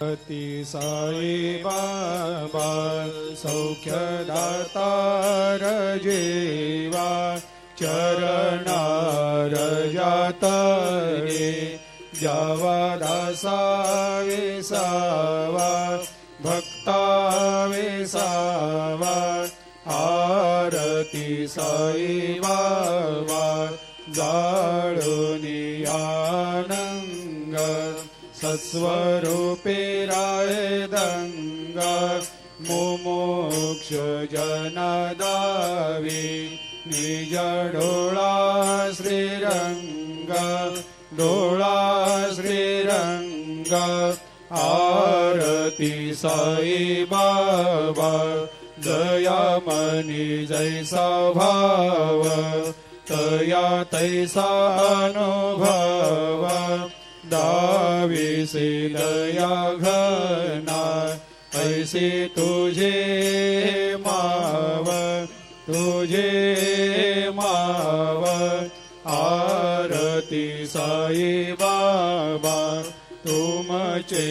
अति साई बाबा सौख्यदातार जेवा चरणार जातरे जावा दासा विसावा भक्ता विसावा आरती साई बाबा जाळुनी आनंग सत्स्वरूपे राय दंग मुमुक्ष जनदावी निज डोळा श्रीरंग डोळा श्रीरंग आरती साई बाबा जया मनी जैसा भाव तया तैसा अनुभव दाविसे दया घना ऐसे तुझे माव आरती साई बाबा तुमचे